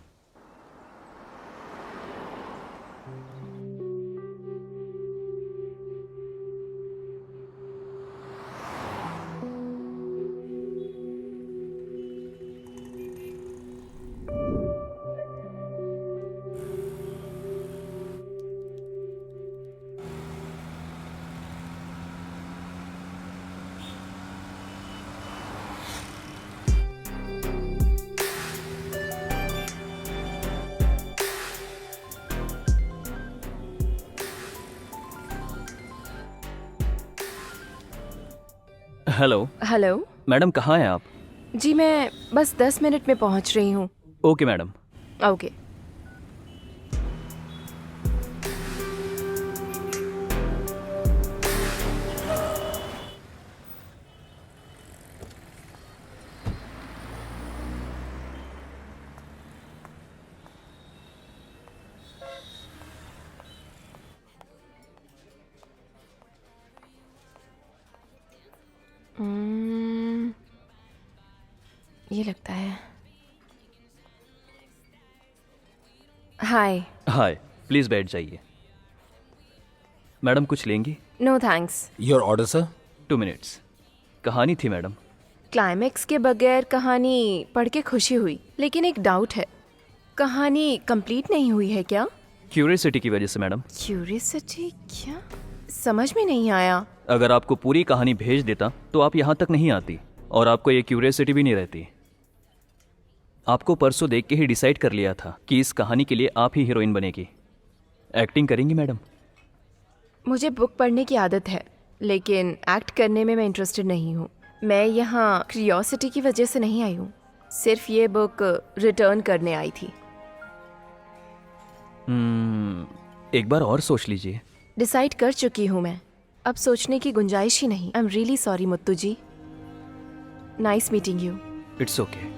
हेलो। हेलो। मैडम कहाँ हैं आप? जी मैं बस 10 मिनट में पहुंच रही हूँ। Okay madam. ओके। ये लगता है। हाय। हाय, प्लीज बैठ जाइए। मैडम कुछ लेंगी? No thanks. Your order sir. 2 minutes. कहानी थी मैडम। क्लाइमेक्स के बगैर कहानी पढ़ के खुशी हुई, लेकिन एक डाउट है, कहानी कंप्लीट नहीं हुई है क्या? क्यूरियोसिटी की वजह से मैडम। क्यूरियोसिटी? क्या समझ में नहीं आया। अगर आपको पूरी कहानी भेज देता तो आप यहाँ तक नहीं आती और आपको ये क्यूरियोसिटी भी नहीं रहती। आपको परसों देख के ही डिसाइड कर लिया था कि इस कहानी के लिए आप ही हीरोइन बनेगी। एक्टिंग करेंगी मैडम? मुझे बुक पढ़ने की आदत है, लेकिन एक्ट करने में मैं इंटरेस्टेड नहीं हूँ। मैं यहाँ क्यूरियोसिटी की वजह से नहीं आई हूँ, सिर्फ ये बुक रिटर्न करने आई थी। एक बार और सोच लीजिए। डिसाइड कर चुकी हूँ मैं, अब सोचने की गुंजाइश ही नहीं। I am really sorry Muthu ji. Nice meeting you. It's okay.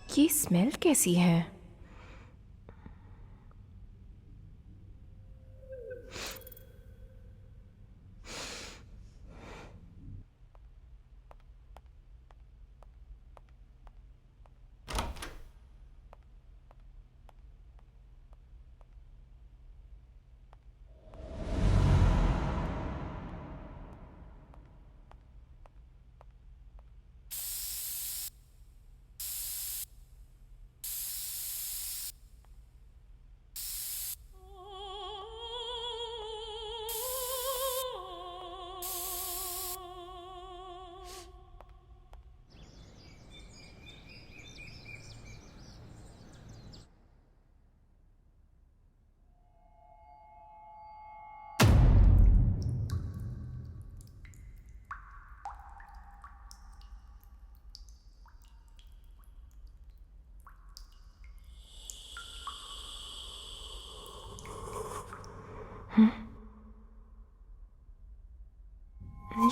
ये स्मेल कैसी है?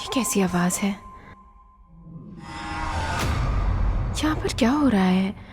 ये कैसी आवाज है? यहाँ पर क्या हो रहा है?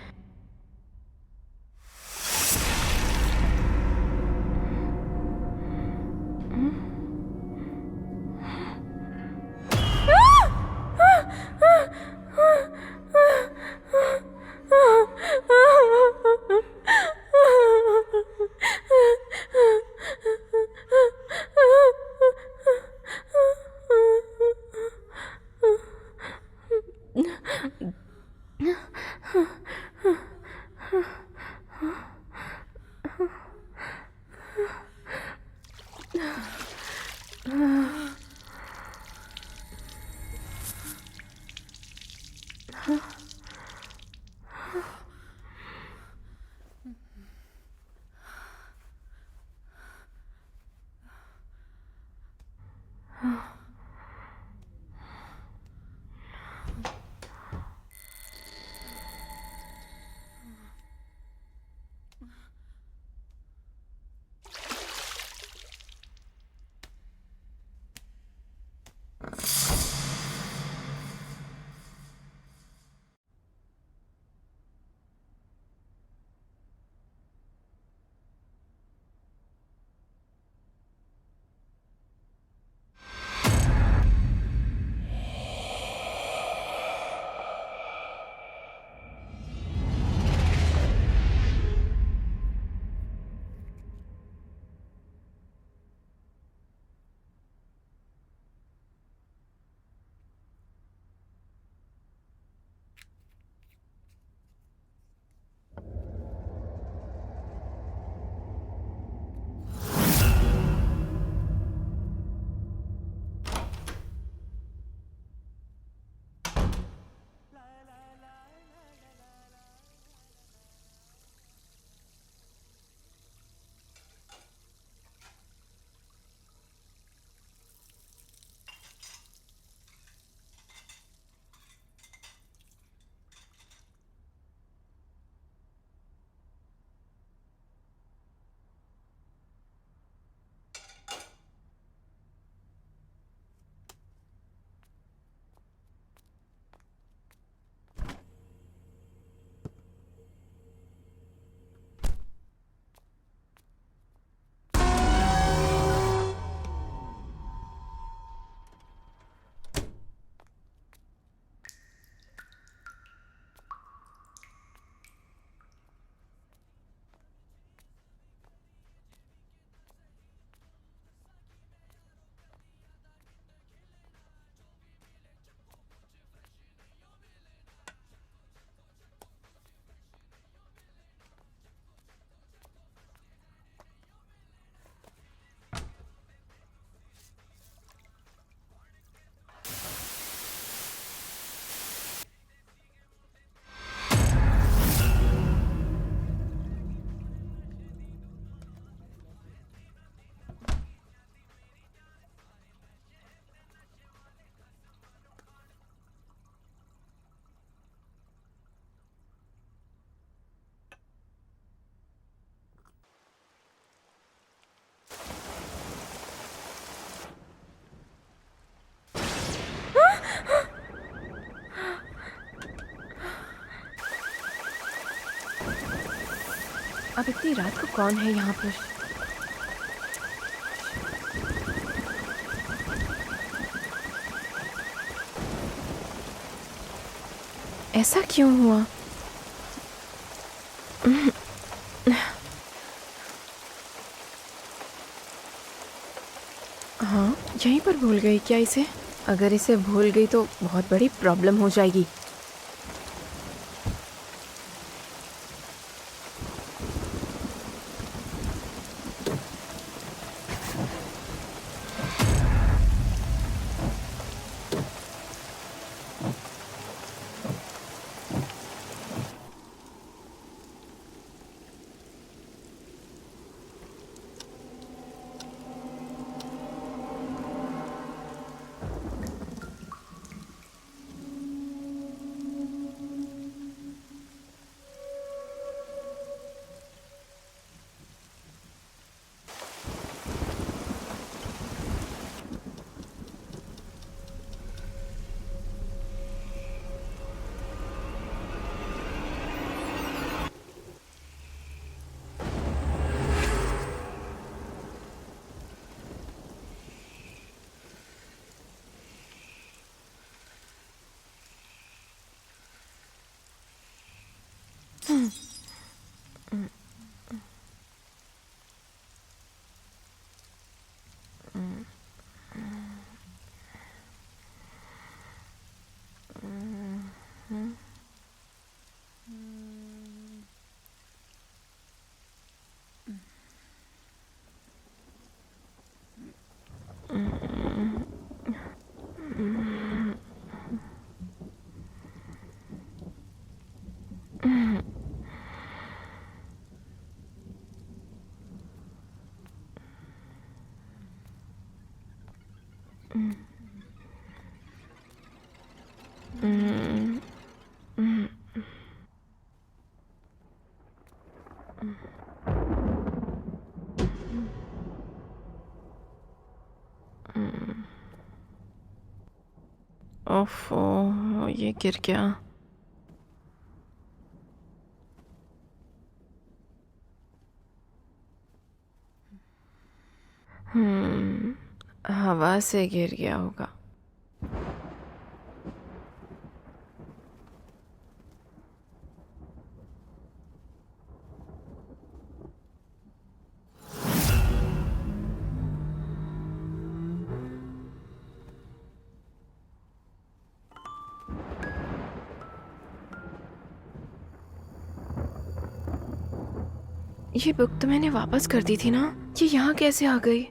अब इतनी रात को कौन है यहाँ पर? ऐसा क्यों हुआ? हाँ, यहीं पर भूल गई क्या इसे? अगर इसे भूल गई तो बहुत बड़ी प्रॉब्लम हो जाएगी। ओफो, ये गिर गया। हवा से गिर गया होगा। ये बुक तो मैंने वापस कर दी थी ना, ये यहाँ कैसे आ गई?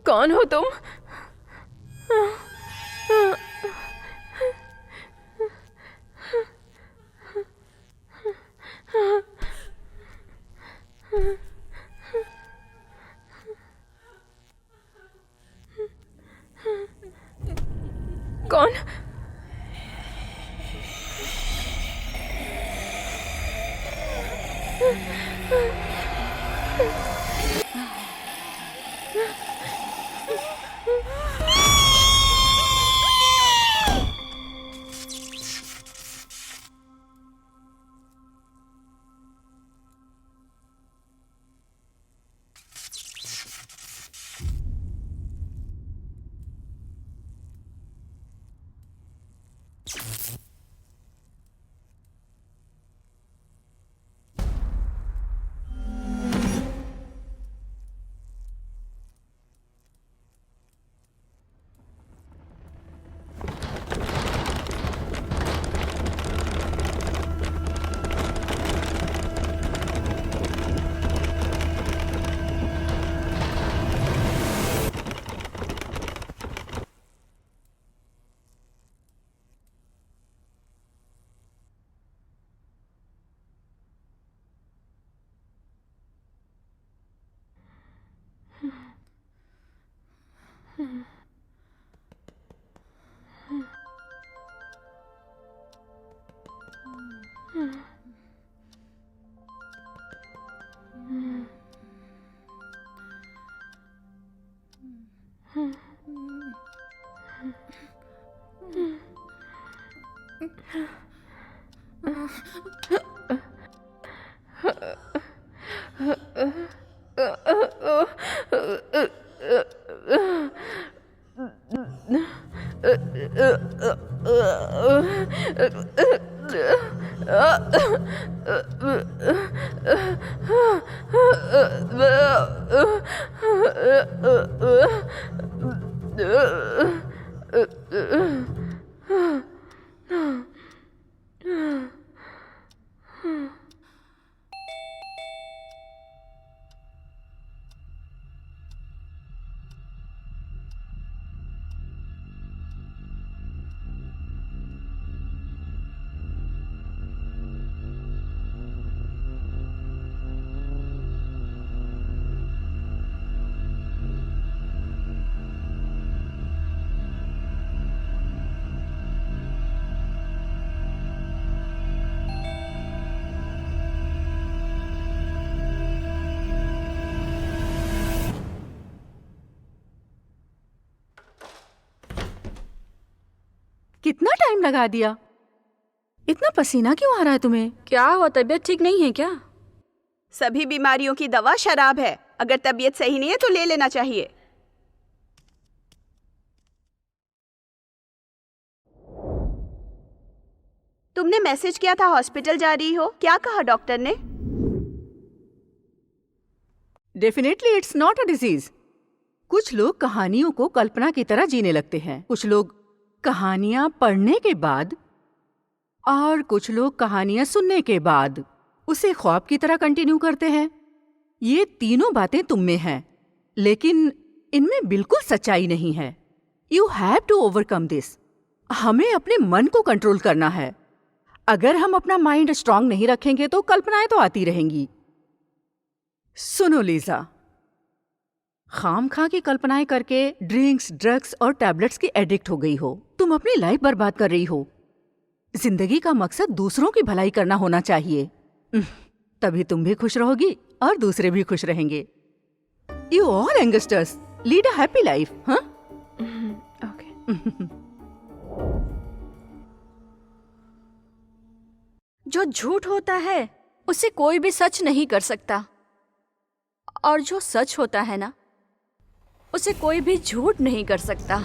कौन हो तुम? कौन? कितना टाइम लगा दिया? इतना पसीना क्यों आ रहा है तुम्हें? क्या हुआ, तबीयत ठीक नहीं है क्या? सभी बीमारियों की दवा शराब है। अगर तबीयत सही नहीं है तो ले लेना चाहिए। तुमने मैसेज किया था हॉस्पिटल जा रही हो, क्या कहा डॉक्टर ने? Definitely it's not a disease. कुछ लोग कहानियों को कल्पना की तरह जीने लगते हैं, कुछ लोग कहानियां पढ़ने के बाद और कुछ लोग कहानियां सुनने के बाद उसे ख्वाब की तरह कंटिन्यू करते हैं। ये तीनों बातें तुम में हैं, लेकिन इनमें बिल्कुल सच्चाई नहीं है। You have to overcome this. हमें अपने मन को कंट्रोल करना है। अगर हम अपना माइंड स्ट्रांग नहीं रखेंगे तो कल्पनाएं तो आती रहेंगी। सुनो लीजा, खामखा की कल्पनाएं करके ड्रिंक्स, ड्रग्स और टैबलेट्स की एडिक्ट हो गई हो। तुम अपनी लाइफ बर्बाद कर रही हो। जिंदगी का मकसद दूसरों की भलाई करना होना चाहिए। तभी तुम भी खुश रहोगी और दूसरे भी खुश रहेंगे। You all youngsters lead a happy life. हाँ, ओके। जो झूठ होता है उसे कोई भी सच नहीं कर सकता, और जो सच होता है ना, उसे कोई भी झूठ नहीं कर सकता।